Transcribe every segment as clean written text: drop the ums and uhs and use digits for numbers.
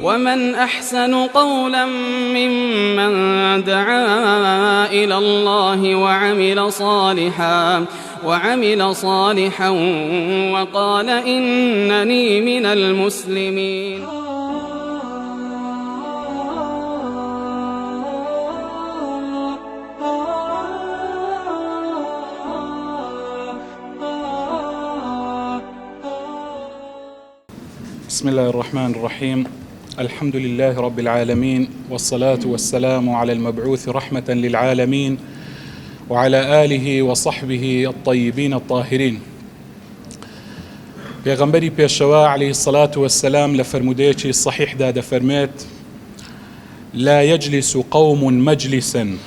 ومن أحسن قولا ممن دعا إلى الله وعمل صالحا وقال إنني من المسلمين. بسم الله الرحمن الرحيم. الحمد لله رب العالمين، والصلاة والسلام على المبعوث رحمة للعالمين وعلى آله وصحبه الطيبين الطاهرين. پیغمبری پیشوا عليه الصلاة والسلام لفرموديتي الصحيح داد فرميت: لا يجلس قوم مجلسا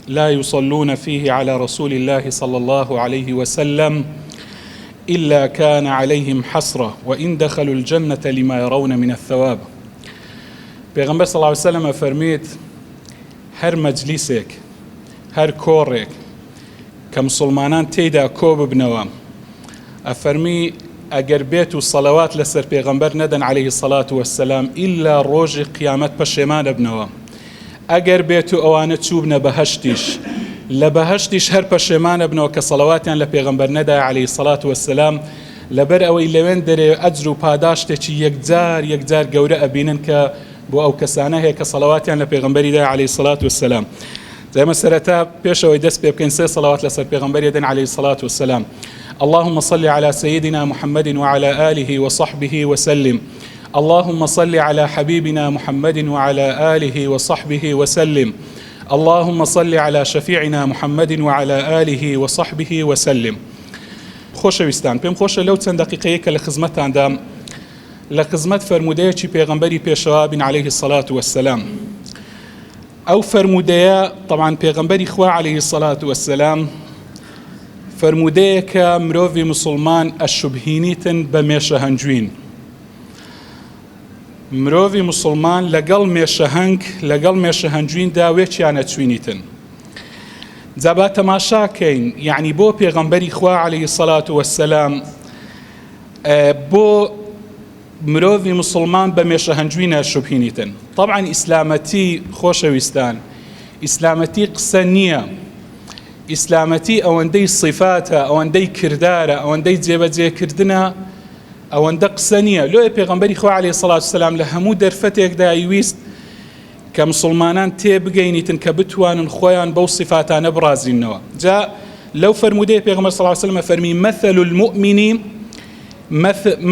لا يصلون فيه على رسول الله صلى الله عليه وسلم إلا كان عليهم حسرة وإن دخلوا الجنة لما يرون من الثواب. پیغمبر صلی الله علیه وسلم فرمید هر مجلسێک هر کۆڕێک کە مسلمانان تێیدا کۆ ببنەوە ئەفەرمی ئەگەر بێت و سەڵەوات لەسەر پێغەمبەر نەدەن عليه الصلاة والسلام ئیلا ڕۆژی قیامەت پەشێمان دەبنەوە. ئەگەر بێت و ئەوانە چوبنە بەهەشتیش لە بەهەشتیش هەر پەشێمان دەبنەوە کە سەڵەواتیان لە پێغەمبەر نەدایە عليه الصلاة والسلام، لەبەر ئەوەی لەوێن دەرێ ئەجر و پاداشتێکی یەکجار گەورە ئەبینن کە بۆ ئەو کەسانە هەیە کە سەڵەواتیان لە پێغەمبەری دایە عليه الصلاة والسلام. ئێمە سەرەتا پێشەوەی دەست پێ بکەین سێ سەڵەوات لەسەر پێغەمبەری دەن عليه الصلاة والسلام. اللهم صل على سيدنا محمد وعلى آله وصحبه وسلم. اللهم صل على حبيبنا محمد وعلى آله وصحبه وسلم. اللهم صل على شفيعنا محمد وعلى آله وصحبه وسلم. خۆشەویستان، پێم خۆشە لەو چەند دقیقەیە کە لە خزمەتتاندا لە خزمەت فەرمودەیەکی پێغەمبەری پێشەوا بن عليه الصلاة والسلام. ئەو فەرمودەیە طبعاً پێغەمبەری خوا عليه الصلاة والسلام فەرمودەیە کە مرۆڤی مسلمان ئەشوبهینیتن بە مێشە هەنجوین. مرۆڤی مسلمان لەگەڵ مێشە هەنجویندا وێکیان ئەچوینیتن. جا با تەماشاکەین، یعنی بۆ پێغەمبەری خوا عليه الصلاة والسلام بۆ مرۆڤی مسلمان بە مێشە هەنجوینە شوبهینیتن. طبعاً ئیسلامەتی خۆشەویستان، ئیسلامەتی قسە نییە، ئیسلامەتی ئەوەندەی صفاتە، ئەوەندەی کردارە، ئەوەندەی جێبەجێکردنە، ئەوەندە قسە نییە. لۆیە پێغەمبەری خوا عليه الصلاة والسلام لە هەموو دەرفەتێکدا ویست کە مسلمانان تێبگەینیتن کە بتوانن خۆیان بەو صفاتانە بڕازینەوە. جا لەو فەرمودەیە پێغەمبەر صلی الله عليه وسلم فەرمی مثل المؤمن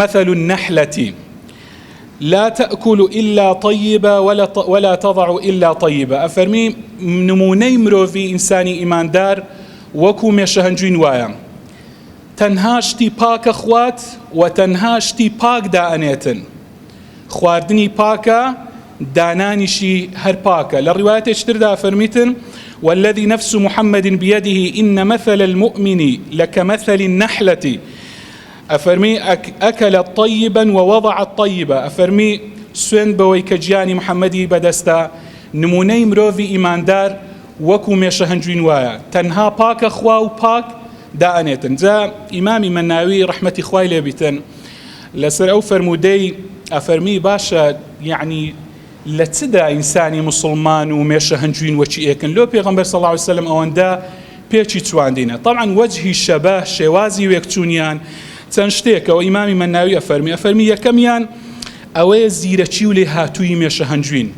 مثل النحلة لا تأكل إلا طيبة ولا تضع إلا طيبة. أفرمي نمونەی مرۆڤی ئینسانی ئیماندار وەکو مێشە هەنجوین وایە، تەنها شتی پاکە خوات و تەنها شتی پاک دائەنێتن. خواردنی پاکە، دانانیشی هەر پاکە. لە ڕیوایەتێک تردا فەرمیتن والذي نفس محمد بيده إن مثل المؤمن لكمثل النحلة. أفرمي أكلت طيبا ووضعت طيبا. أفرمي سوێن بەوەی کە گیانی محەممەدی بەدەستە، نمونەی مرۆڤی ئیماندار وەکو مێشە هەنجوین وایە، تەنها پاکە خوا و پاک دائەنێتن. جا ئیمامی مەناوی ڕەحمەتی خوای لێبیتن لەسەر ئەو فەرمودەی ئەفەرمی باشە یعنی لە چدا ئینسانی مسلمان و مێشە هەنجوین وەچی ئێکن. لۆ پێغەمبەر صلی الله عليه وسلم ئەوەندە پێچی چواندینە. طبعاً وەجهی شەبە، شێوازی وێکچوونیان چەند شتێکەوە ئیمامی مەناوی ئەفەرمی یەکەمیان ئەوەیە زیرەکی و لێ هاتووی مێشە هەنجوین.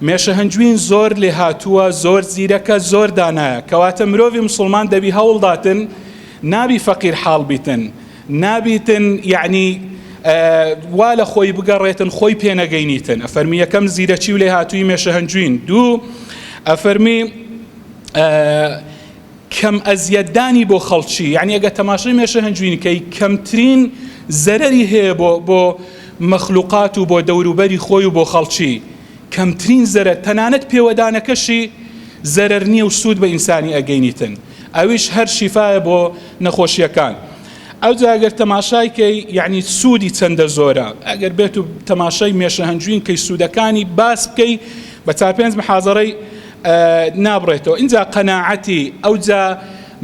مێشە هەنجوین زۆر لێ هاتووە، زۆر زیرەکە، زۆر دانایە، کەواتە مرۆڤی مسلمان دەبی هەوڵداتن نابی فەقیر حاڵ بیتن، نابیتن یعنی وا لە خۆی بگەڕێتن خۆی پێنەگەینیتن. ئەفەرمی یەکەم زیرەکی و لێ هاتووی مێشە هەنجوین. دوو ئەفەرمی کەم ئەزیەتدانی بۆ خەڵکی، یعنی ئەگە تەماشای مێشە هەنجوینکەی کەمترین زەرەری هەیە بۆ مەخلوقات و بۆ دەوروبەری خۆی و بۆ خەڵکی، کەمترین زەرەر، تەنانەت پێوەدانەکەشی زەرەر نییە و سوود بە ئینسانی ئەگەینیتن. ئەویش هەر شیفایە بۆ نەخۆشیەکان. ئەو جا ئەگەر تەماشایکەی یعنی سوودی چەندە زۆرە، ئەگەر بێت و تەماشای مێشە هەنجوین کەی سوودەکانی باس بکەی بە 4-5 محاضەرەی نابڕێتەوە. اینجا قەناعەتی، ئەو جا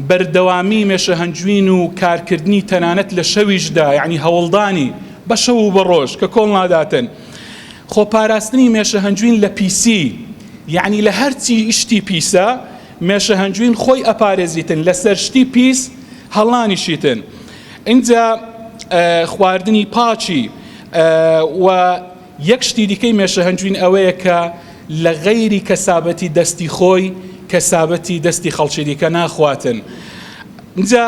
بەردەوامی مێشە هەنجوین و کارکردنی تەنانەت لە شەویشدا، یعنی هەوڵدانی بە شەو و بە ڕۆژ کە کۆڵ ناداتن. خۆپاراستنی مێشە هەنجوین لە پیسی، یعنی لە هەرچی شتی پیسە مێشە هەنجوین خۆی ئەپارێزیتن، لەسەر شتی پیس هەڵانیشیتن. اینجا خواردنی پاچی و یەک شتی دیکەی مێشە هەنجوین ئەوەیە کە لە غەیری کەسابەتی دەستی خۆی کەسابەتی دەستی خەڵکی دیکە ناخواتن. اینجا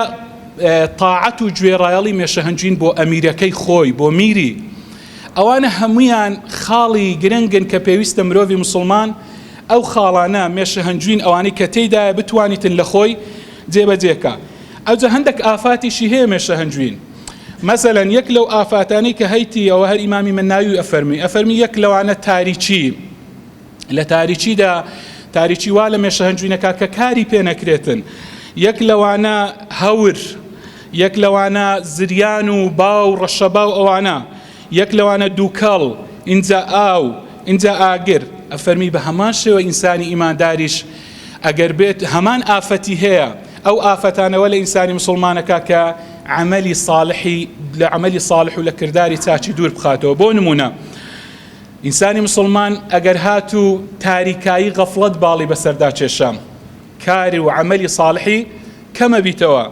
تاعەت و گوێڕایەڵی مێشە هەنجوین بۆ ئەمیرەکەی خۆی، بۆ میری، ئەوانە هەمویان خاڵی گرنگن کە پێویستە مرۆڤی مسلمان ئەو خاڵانە مێشە هەنجوین ئەوانەی کە تێیدایە بتوانیتن لە خۆی جێبەجێکە. ئەوجا هەندێک ئافاتیشی هەیە مێشە هەنجوین. مەسەلەن یەک لەو ئافاتانەی کە هەیتی ئەوە هەر ئیمامی مەناوی ئەفەرمی یەک لەوانە تاریکی، لە تاریکیدا تاریکی وا لە مێشە هەنجوینەکە کە کاری پێ نەکرێتن. یەک لەوانە هەور، یەک لەوانە زریان و باو ڕەشەبا و ئەوانە، یەک لەوانە دووکەڵ، اینجا ئاو، اینجا ئاگر. ئەفەرمی بە هەمان شێوە ئینسانی ئیمانداریش ئەگەر بێت هەمان ئافەتی هەیە، ئەو ئافەتانەوە لە ئینسانی مسلمانەکە کە عملی صالحی لە عملی صالح و لە کرداری چاچی دوور بخاتەوە. بۆ نمونە ئینسانی مسلمان ئەگەر هات و تاریکایی غەفڵەت باڵی بەسەردا کێشام، کاری و عملی صالحی کەمە بیتەوە.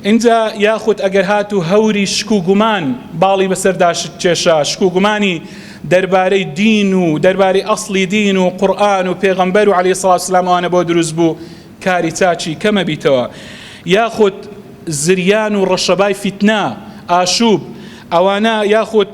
اینجا یاخود ئەگەر هات و هەوری شک و گومان باڵی بەسەردا کێشا، شک و گومانی دەربارەی دین و دەربارەی ئەسڵی دین و قورئان و پێغەمبەر و عەلەیهی سەڵات وسەلام ئەوانە بۆ دروست بوو، کاری چاچی کەمە بیتەوە. یاخود زریان و ڕەشەبای فیتنە، ئاشوب، ئەوانە یاخود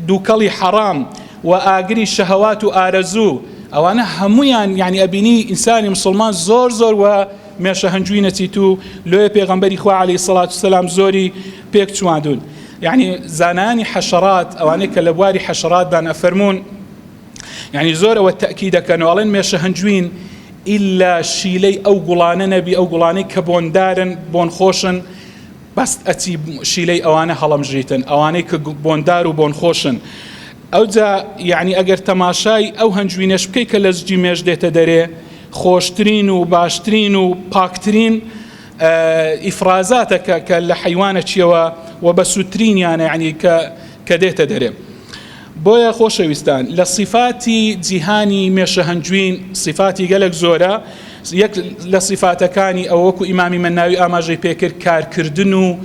دووکەڵی حەرام و ئاگری شەهەوات و ئارەزوو، ئەوانە هەمویان یعنی ئەبینی ئینسانی مسلمان زۆر و مێشە هەنجوینەچیت و لۆیە پێغەمبەری خوا عەلەیهی سەڵات وسەلام زۆری پێک چواندون. یعنی زانانی حەشەرات ئەوانەی کە لە بواری حەشەراتدان ئەفەرمون، یعنی زۆرەوە تەئکید دەکەنەوە، ئەڵێن مێشە هەنجوین ئیلا شیلەی ئەو گوڵانە نەبی، ئەو گوڵانەی کە بۆندارن بۆن خۆشن بەس ئەچی شیلەی ئەوانە هەڵەمژیتن، ئەوانەی کە بۆندار و بۆن خۆشن. ئەوجا یعنی ئەگەر تەماشای ئەو هەنجوینەش بکەی کە لە زجی مێش دێتە دەرێ، خۆشترین و باشترین و پاکترین ئیفرازاتەکە کە لە حیوانە چیەوە و بە سووترینیانە یعنی کە دێتە دەرێ. بۆیە خۆشەویستان لە صفاتی جیهانی مێشە هەنجوین صفاتی گەلێک زۆرە. یەک لە صفاتەکانی ئەو وەکو ئیمامی مەناوی ئاماژەی پێکرد کارکردن و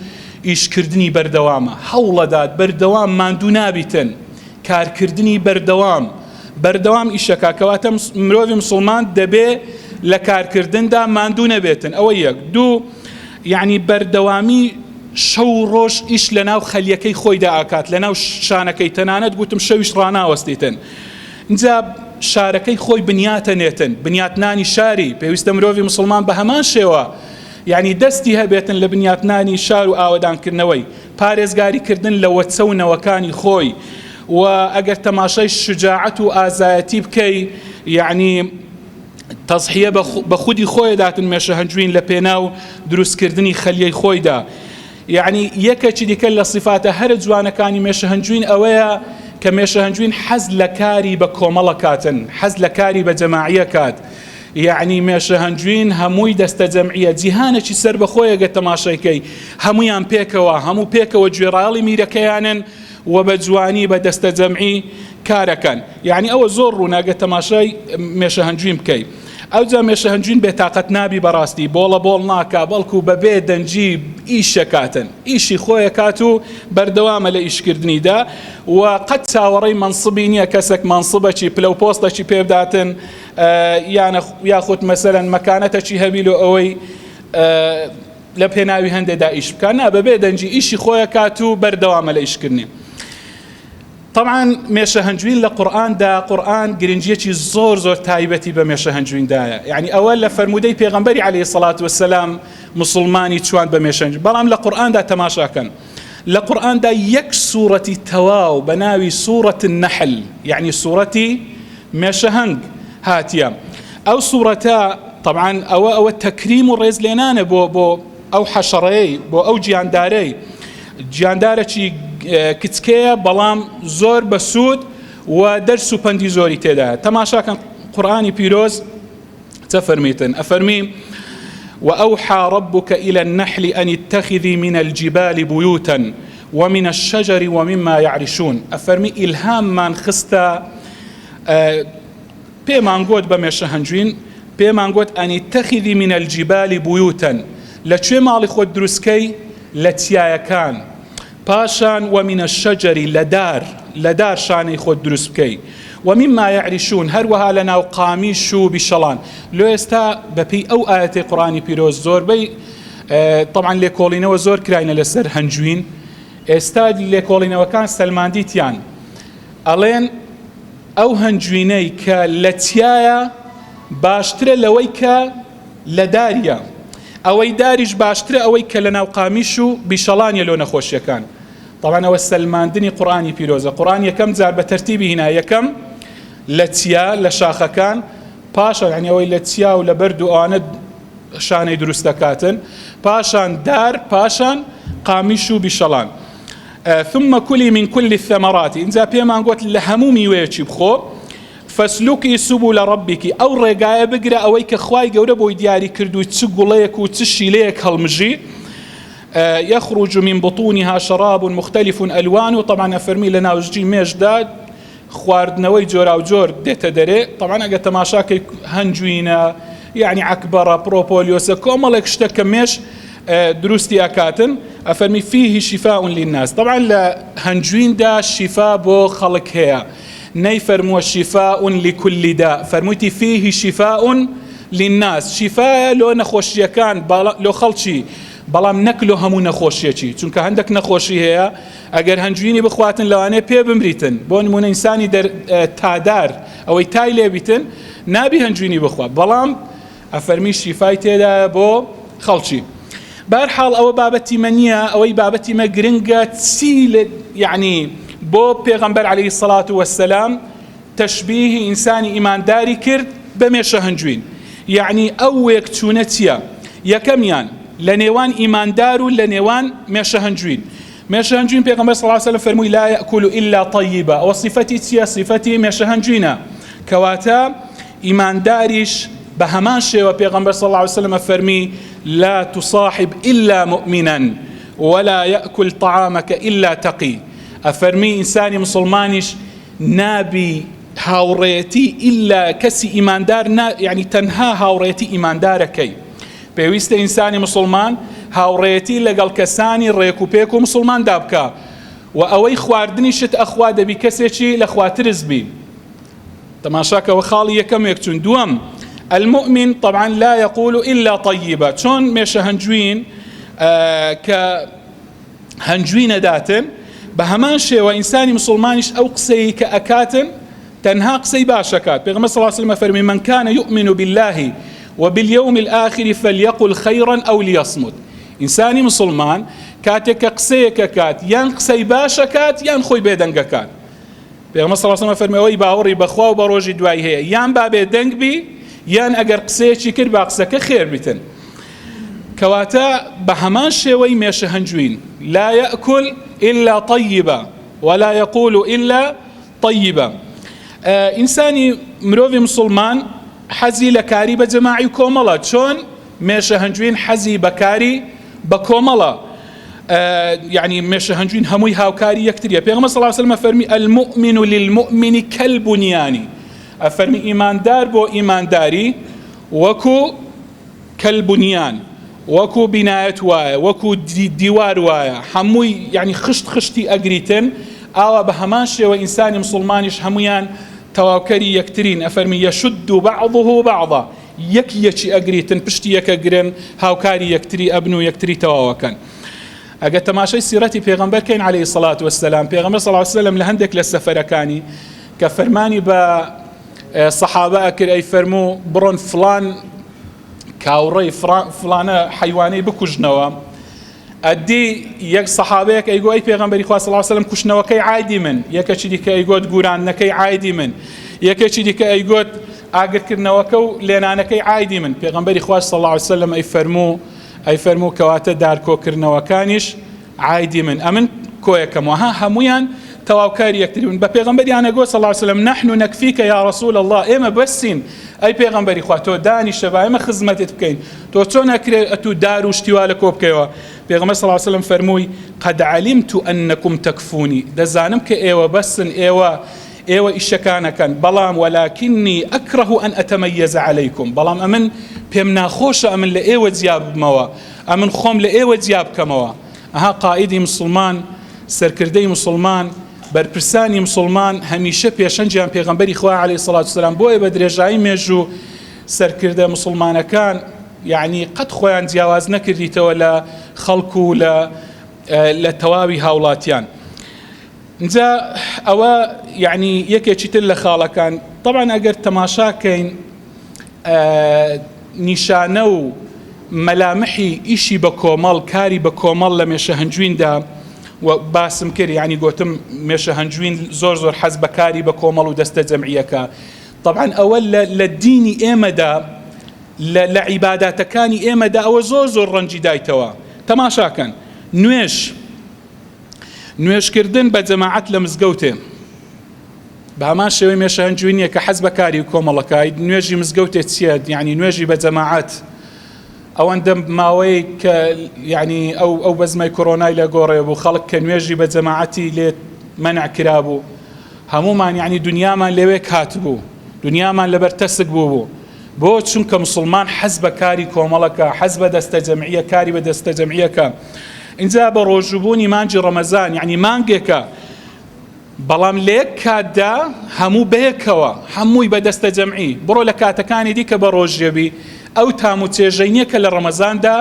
ئیشکردنی بەردەوامە، هەوڵەدات بەردەوام ماندوو نابیتن، کارکردنی بەردەوام ئیشەکە، کەواتە مرۆڤی مسلمان دەبێ لە کارکردندا ماندوو نەبێتن. ئەوە یەک. دوو، یعنی بەردەوامی شەو ڕۆژ ئیش لە ناو خەلیەکەی خۆیدا ئاکات، لە ناو شانەکەی، تەنانەت گوتم شەویش ڕاناوەستیتن. اینجا شارەکەی خۆی بنیاتە نێتن، بنیاتنانی شاری پێویستە مرۆڤی مسلمان بە هەمان شێوە یعنی دەستی هەبێتن لە بنیاتنانی شار و ئاوەدانکردنەوەی، پارێزگاریکردن لە وەچە و نەوەکانی خۆی. و ئەگەر تەماشای شجاعەت و ئازایەتی بکەی، یعنی تەضحیە بە خودی خۆی داتن مێشە هەنجوین لە پێناو دروستکردنی خەلیەی خۆیدا. یعنی یەکێکی دیکە لە صفاتە هەرە جوانەکانی مێشە هەنجوین ئەوەیە کە مێشە هەنجوین حەز لە کاری بە کۆمەڵە کاتن، حەز لە کاری بە جەماعیە کات. یعنی مێشە هەنجوین هەمووی دەستە جەمعیە، جیهانێکی سەر بەخۆیە گە تەماشایکەی، هەمویان پێکەوە، هەموو پێکەوە گوێڕایەڵی میرەکەیانن و بە جوانی بە دەستە جەمعی کارەکەن. یعنی ئەوە زۆر ڕووناگە تەماشای مێشە هەنجوین بکەی. ئەوجا مێشە هەنجوین بێتاقەت نابی بەڕاستی، بۆڵ ناکا، بەڵکو بەبێ دەنجی ئیشەکاتن، ئیشی خۆیە کات و بەردەوامە لە ئیشکردنیدا و قەت چاوەڕێی منسبی نییە کەسێک منسبەکی پلە و پۆستەکی پێ بداتن یاخود مەسەلەن مەکانەتەکی هەبیل و ئەوەی لە پێناوی هەندێکدا ئیش بکە، نا بەبێ دەنجی ئیشی خۆیە کات و بەردەوامە لە ئیشکردنی. طبعا مێشە هەنجوین لە قورئان گرنگیەکی زۆر تایبەتی بە مێشە هەنجویندایە. یعنی ئەوە لە فەرمودەی پێغەمبەری عەلەیهی سەڵات وەسەلام مسلمانی چوان بە مێشە هەنجوین. بەڵام لە قورئاندا تەماشاکەن، لە قورئاندا یەک سوورەتی تەواو بە ناوی سوورەت النەحل، یعنی سوورەتی مێشە هەنگ هاتیە. ئەو سوورەتە طبعا ئەوە تەکریم و ڕێزلێنانە بۆ ئەو حەشەڕەیەی، بۆ ئەو گیاندارێکی کچکەیە بەڵام زۆر بەسوود و دەرس و پەندی زۆری تێدایە. تەماشاکەن قورئانی پیرۆز چە فەرمیتن؟ ئەفەرمی وأوحى ربك إلى النحل أن اتخذي من الجبال بيوتا ومن الشجر ومما يعرشون. أفرمي إلهام من خستا پێمان گوت بە مێشە هەنجوین پێمان گوت ئەنی تەخیدی منە الجیبالی بویوتەن لەکوێ ماڵی خۆت دروستکەی لە چیایەکان پاشان ومنە الشەجەری لەدار شانەی خۆت دروست بکەی ومما يعرشون هەروەها لە ناو قامیش و بیشەڵان لۆ ئێستا بەپێی ئەو ئاەتی قورآنی پیرۆز زۆربەی طبعا لێکۆڵینەوە زۆر کراینە لەسەر هەنجوین ئێستا لێکۆڵینەوەکان سەلماندیتیان ئەڵێن ئەو هەنجوینەی کە لە چیایە باشترە لەوەی کە لە داریە ئەوەی داریش باشترە ئەوەی کە لە ناو قامیش و بیشەڵانیە لۆ نەخۆشیەکان طبعا ئەوە سەلماندنی قورآنی پیرۆزە قورآن یەکەم جار بە تەرتیبی هینا یەکەم لە چیا لە شاخەکان پاشان یعنی ئەوەی لە چیا و لە بەرد و ئەوانە شانەی دروست دەکاتن پاشان دار پاشان قامیش و بیشەڵان ثم كلي من كل الثمرات إنزا بيمان قلت لهمو ميويتشي بخو فاسلوكي سبل ربك أو رقايا بقرأ أويك خواي قورا بوي دياري كردو تسقليك وتشيليك هالمجي يخرج من بطونها شراب مختلف ألوانه طبعا أفرمي لنا وجي ميجداد خواردنەوەی جۆرا و جۆر دێتە دەرێ طبعا ئەگە تەماشاکەی هەنجوینە یعنی عەکبەرە پرۆپۆلیۆسە کۆمەڵێک شتە کە مێش دروستی ئەکاتن ئەفەرمی فیه شیفاء للناس طبعا لە هەنجویندا شیفا بۆ خەڵک هەیە نەیفەرمووە شیفاء لكل داء فەرموویتی فیه شیفاء للناس شیفایە لۆ نەخۆشیەکان لۆ خەڵکی بەڵام نەک لۆ هەموو نەخۆشیەکی چونکە هەندێک نەخۆشی هەیە ئەگەر هەنجوینی بخواتن لەوانەیە پێ بمریتن بۆ نمونە ئینسانی تادار ئەوەی تای لێبیتن نابی هەنجوینی بخوا بەڵام ئەفەرمی شیفای تێدا بۆ خەڵکی بەرحاڵ ئەوە بابەتی مە نییە ئەوەی بابەتی مە گرنگە چی یعنی بۆ پێغەمبەر عەلەیهی السەڵات وەسسەلام تەشبیهی ئینسانی ئیمانداری کرد بە مێشە هەنجوین یعنی ئەو یەکچوونە چییە یەکەمیان لە نێوان ئیماندار و لە نێوان مێشە هەنجوین مێشە هەنجوین پێغەمبەر صلی الله علیه و سلم فەرمووی لا یأکل إلا طیبا ئەوە صفەتی چییە صفەتی مێشە هەنجوینە کەواتە ئیمانداریش بە هەمان شێوە پێغەمبەر صلی الله علیه و سلم فەرمی لا تصاحب إلا مؤمنا ولا يأكل طعامك إلا تقي ئەفەرمی ئینسانی مسلمانیش نابی هاوڕێتی ئیلا کەسی ئیماندار یعنی تەنها هاوڕێتی ئیماندارەکەی پێویستە ئینسانی مسلمان هاوڕێتی لەگەڵ کەسانی ڕێک و پێک و مسلمان دابکە و ئەوەی خواردنی شت ئەخوا دەبی کەسێکی لە خواترز بی تەماشاکەوە خاڵی یەکەم یەکچوون دووەم المؤمن طبعا لا يقول إلا طيبا چۆن مێشە هەنجوین کە هەنجوینە داتن بە هەمان شێوە ئینسانی مسلمانیش ئەو قسەی کە ئەکاتن تەنها قسەی باشەکات پێغەمبەر صلی الله علیه و سلم فەرمی من كان يؤمن بالله وباليوم الآخر فليقل خيرا أو ليصمت إنساني مسلمان كاتك قسيك كات يان قسي باشا كات يان خوي بيدنگ كات بيغمبر صلى الله عليه وسلم فرمي اوي باوري بخوا وبروجي دواي هي يان بابي دنگ بي يان اگر قسيكي كر باقسك خير بيتن كواتا بهمان شوي ميش هنجوين لا يأكل إلا طيبا ولا يقول إلا طيبا إنساني مروفي مسلمان حەزی لە کاری بە جەماعی کۆمەڵە چۆن مێشە هەنجوین حەزی بەکاری بە کۆمەڵە یعنی مێشە هەنجوین هەمووی هاوکاری یەکتریە پێغەمبەر صلی الله علیه و سلم فەرمی المؤمن للمؤمن كالبنيان ئەفەرمی ئیماندار بۆ ئیمانداری وەکو کەلبونیان وەکو بینایەت وایە وەکو دیوار وایە هەمووی یعنی خشتی ئەگریتن ئاوا بە هەمان شێوە ئینسانی مسلمانیش هەمویان تەواوکەری یەکترین ئەفەرمی یەشد بعضه بعضا یەکی ئەگریتن پشتی یەکە گرن هاوکاری یەکتری ئەبن و یەکتری تەواوەکەن ئەگە تەماشای سیرەتی پێغەمبەرکەین عەلەیهی السەڵات وەسسەلام پێغەمبەر صلی الله علیه و سلم لە هەندێک لە سەفەرەکانی کە فەرمانی بە سەحابە ئەکرد ئەی فەرموو بڕۆن فڵان کاوڕەی فڵانە حەیوانەی بکوژنەوە ئەدی یەک سەحابەیەک ئەیگۆ ئەی پێغەمبەری خوا صلی الله علیه و سلم کوشتنەوەکەی عایدی من یەکێکی دیکە ئەیگۆت گورانەکەی عایدی من یەکێکی دیکە ئەیگۆت ئاگرکردنەوەکە و لێنانەکەی عایدی من پێغەمبەری خوا صلی الله علیه و سلم ئەی فەرموو کەواتە دارکۆکردنەوەکانیش عایدی من ئەمن کۆیەکەمەوە هەمویان تەواوکاری یەکتری بوون بە پێغەمبەریان ئەگۆ صلی الله علیه و سلم نحن نكفيك يا رسول الله ئێمە بەسین ئەی پێغەمبەری خوا تۆ دانیشە با ئێمە خزمەتت بکەین تۆ چۆن ئەکرێت ئەتوو دار و شتیوا لە کۆ بکەیەوە پێغەمبەر صلی الله علیه و سلم فەرمووی قد علمت أنكم تكفوني دەزانم کە ئێوە بەسن ئێوە ئیشەکانەکەن بەڵام ولكني أكره أن أتميز عليكم بەڵام ئەمن پێم ناخۆشە ئەمن لە ئێوە جیا ببمەوە ئەمن خۆم لە ئێوە جیا بکەمەوە ئەها قائیدی مسلمان سەرکردەی مسلمان بەرپرسانی مسلمان هەمیشە پێشەنجیان پێغەمبەری خوا عەلەیهی سەڵات وسەلام بۆیە بە درێژایی مێژوو سەرکردە مسلمانەکان یعنی قەت خۆیان جیاواز نەکردیتەوە لە خەڵک و لە تەواوی هاوڵاتیان اینجا ئەوە یعنی یەکێکی تر لە خاڵەکان طبعا ئەگەر تەماشاکەین نیشانە و مەلامحی ئیشی بە کۆمەڵ کاری بە کۆمەڵ لە مێشە هەنجویندا و باسم کرد یعنی گوتم مێشە هەنجوین زۆر حەز بە کاری بە کۆمەڵ و دەستە جەمعیەکە طبعا ئەوە لە دینی ئێمەدا لە عیباداتەکانی ئێمەدا ئەوە زۆر ڕەنجی دایتەوە تەماشاکەن نوێشکردن بە جەماعەت لە مزگەوتێ بە هەمان شێوەی مێشە هەنجوینیە کە حەز بە کاری و کۆمەڵەکە نوێژی مزگەوتێ چییە یعنی نوێژی بە جەماعەت ئەوەندە ماوەی کە یعنی ئەو بەزمەی کۆرۆنای لە گۆڕێ بوو خەڵک کە نوێژی بە جەماعەتی لێ مەنع کرابوو هەمومان یعنی دنیامان لەوێ کاتبوو دنیامان لەبەر تەسک بوو بۆ چونکە مسلمان حەز بە کاری کۆمەڵەکە حەز بە دەستە جەمعیە کاری بە دەستە جەمعیەکە اینجا بە ڕۆژوبوونی مانجی ڕەمەزان یعنی مانگێکە بەڵام لە یەک کاتدا هەموو بەیەکەوە هەمووی بە دەستە جەمعی بڕۆ لە کاتەکانی دیکە بە ڕۆژێبی ئەو تام و چێژەی کە لە ڕەمەزاندا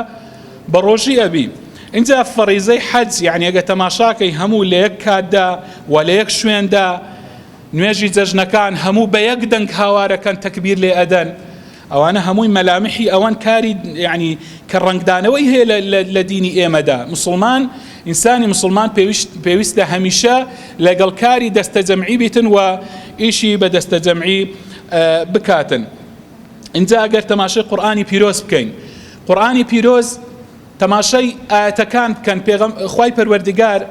بە ڕۆژی ئەبی اینجا فەریزەی حەج یعنی ئەگە تەماشاکەی هەموو لە یەک کاتدا و لە یەک شوێندا نوێژی جەژنەکان هەموو بە یەک دەنگ هاوارەکەن تەکبیر لێ ئەدەن ئەوانە هەمووی مەلامحی ئەوان کاری یعنی کە ڕنگدانەوەی هەیە لە دینی ئێمەدا مسلمان ئینسانی مسلمان پێویستە هەمیشە لەگەڵ کاری دەستە جەمعی بیتن و ئیشی بە دەستە جەمعی بکاتن اینجا ئەگەر تەماشای قورئانی پیرۆز بکەین قورئانی پیرۆز تەماشای ئاەتەکان بکەن خوای پەروەردگار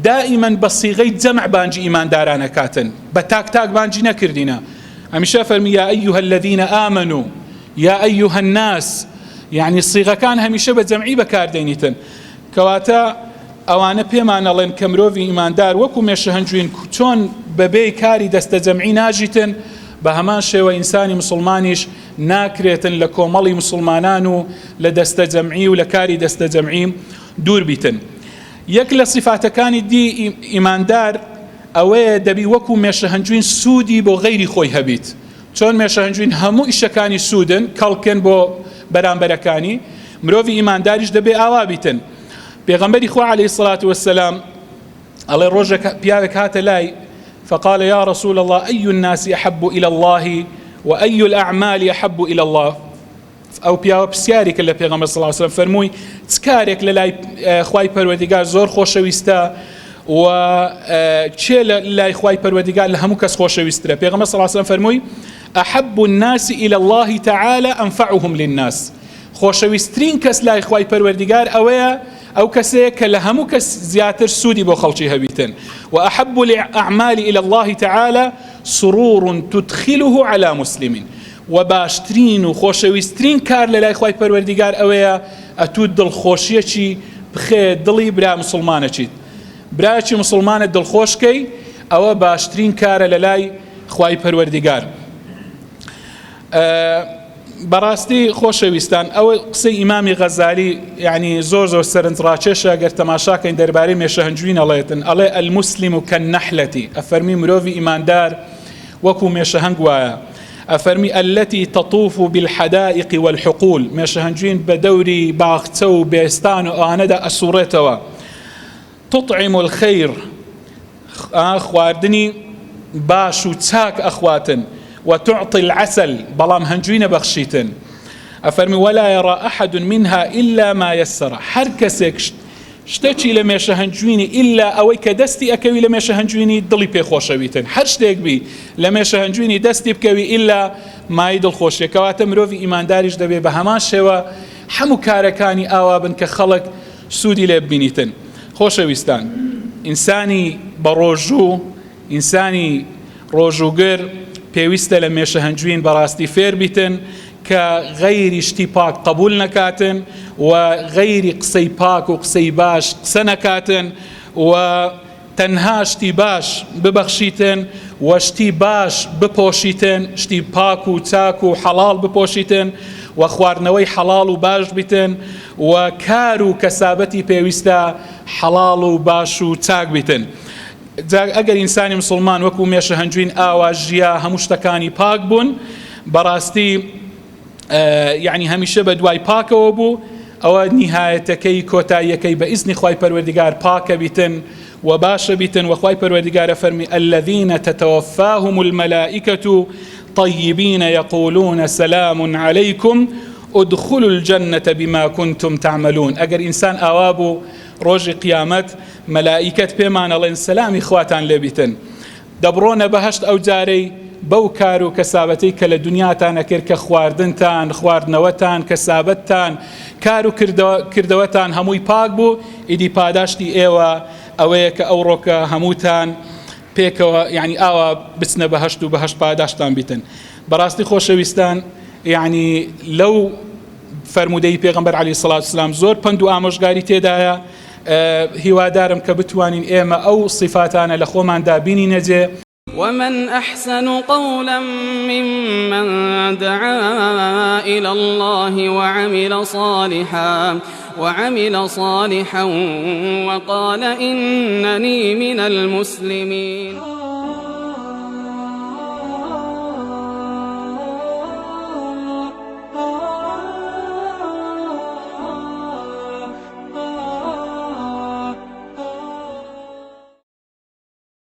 دائما بە سیغەی جەمع بانجی ئیماندارانەکاتن بە تاک بانجی نەکردینە هەمیشە فەرمی یا ئەیها الذین آمنوا یا ئەیها الناس یعنی سیغەکان هەمیشە بە جەمعی بەکاردێنیتن کەواتە ئەوانە پێمان ئەڵێن کە مرۆڤی ئیماندار وەکو مێشە هەنجوین چۆن بەبێ کاری دەستە جەمعی ناژیتن بە هەمان شێوە ئینسانی مسلمانیش ناکرێتن لە کۆمەڵی مسلمانان و لە دەستە جەمعی و لە کاری دەستە جەمعی دوور بیتن یەک لە صفاتەکانی دی ئیماندار ئەوەیە دەبی وەکو مێشە هەنجوین سوودی بۆ غەیری خۆی هەبیت چۆن مێشە هەنجوین هەموو ئیشەکانی سوودن کەڵکن بۆ بەرامبەرەکانی مرۆڤی ئیمانداریش دەبێ ئاوا بیتن پێغەمبەری خوا عەلەیهی سەڵات وەسەلام ئەڵێ ڕۆژێک پیاوێک هاتە لای فقال يا رسول الله أي الناس أحب إلى الله وأي الأعمال أحب إلى الله أو پیاوە پرسیارێکە لە پێغەمبەر صلی الله علیه و سلم فەرمووی چ کارێک لە لای خوای پەروەردگار زۆر خۆشەویستە و چێ لە لای خوای پەروەردگار لە هەموو کەس خۆشەویستترە پێغەمبەر صلی الله علیه و سلم فەرمووی أحب الناس إلى الله تعالى أنفعهم للناس خۆشەویستترین کەس لای خوای پەروەردگار ئەوەیە ئەو کەسەیە کە لە هەموو کەس زیاتر سوودی بۆ خەڵکی هەبیتن وأحب الأعمال إلى الله تعالى سرور تدخله على مسلم وباشترین و خۆشەویستترین کار لە لای خوای پەروەردگار ئەوەیە ئەتوو دڵخۆشیەکی بخێ دڵی برا مسلمانەچیت برایەکی مسلمانە دڵخۆشکەی ئەوە باشترین کارە لە لای خوای پەروەردگار بەڕاستی خۆشەویستان ئەوە قسەی ئیمامی غەزالی یعنی زۆر سەرنجڕاکێشە ئەگەر تەماشاکەین دەربارەی مێشە هەنجوین ئەڵێتن ئەڵێ المسلم كالنحلة ئەفەرمی مرۆڤی ئیماندار وەکو مێشە هەنگ وایە ئەفەرمی التي تطوف بالحدائق والحقول مێشە هەنجوین بە دەوری باخچە و بێستان و ئەوانەدا ئەسوڕێتەوە تطعم الخير خواردنی باش و چاک ئەخواتن وتعطي العسل بلام هنجوين بخشيتن أفرمي ولا يرى أحد منها إلا ما يسر حركسك شتێکی لە مێشە هەنجوینی ئللا ئەوەی کە دەستی ئەکەوی لە مێشە هەنجوینی دڵی پێخۆشەویتن هەر شتێک بی لە مێشە هەنجوینی دەستی بکەوی ئللا مای دڵخۆشیەکەواتە مرۆڤی ئیمانداریش دەبێ بە هەمان شێوە هەموو کارەکانی ئاوا بن کە خەڵک سوودی لێ ببینیتن خۆشەویستان ئینسانی بە ڕۆژوو ئینسانی ڕۆژووگر پێویستە لە مێشە هەنجوین بەڕاستی فێر بیتن کە غەیری شتی پاک قبول نەکاتن و غەیری قسەی پاک و قسەی باش قسە نەکاتن و تەنها شتی باش ببەخشیتن و شتی باش بپۆشیتن، شتی پاک و چاک و حەڵاڵ بپۆشیتن و خواردنەوەی حەڵاڵ و باش بیتن و کار و کەسابەتی پێویستە حەڵاڵ و باش و چاک بیتن. ئەگەر ئینسانی مسلمان وەکو مێشە هەنجوین ئاوا ژیا هەموو شتەکانی پاک بوون، بەڕاستی یعنی هەمیشە بە دوای پاکەوە بوو، ئەوە نیهایەتەکەی کۆتاییەکەی بە ئیزنی خوای پەروەردگار پاکە بیتن و باشە بیتن. و خوای پەروەردگارە فەرمی الذين تتوفاهم الملائكة طيبين يقولون سلام عليكم ادخلوا الجنة بما كنتم تعملون. ئەگەر ئینسان ئاوا بوو ڕۆژی قیامەت مەلائیکەت پێمان ئەڵێن سەلامی خواتان لێ بیتن، دەبڕۆنە بەهەشت ئەو جارەی بەو کار و کەسابەتەی کە لە دنیاتان ئەکرد کە خواردنتان، خواردنەوەتان، کەسابەتتان، کار و کردەوەتان هەمووی پاک بوو، ئیدی پاداشتی ئێوە ئەوەیە کە ئەو ڕۆکە هەمووتان پێکەوە یعنی ئاوا بچنە بەهەشت و بەهەشت پاداشتان بیتن. بەڕاستی خۆشەویستان، یعنی لەو فەرمودەی پێغەمبەر عەلەیهی سەڵات وسەلام زۆر پند و ئامۆژگاری تێدایە. هیوادارم کە بتوانین ئێمە ئەو صفاتانە لە خۆماندا بینینەجێ. ومن أحسن قولا ممن دعا إلى الله وعمل صالحا وقال إنني من المسلمين.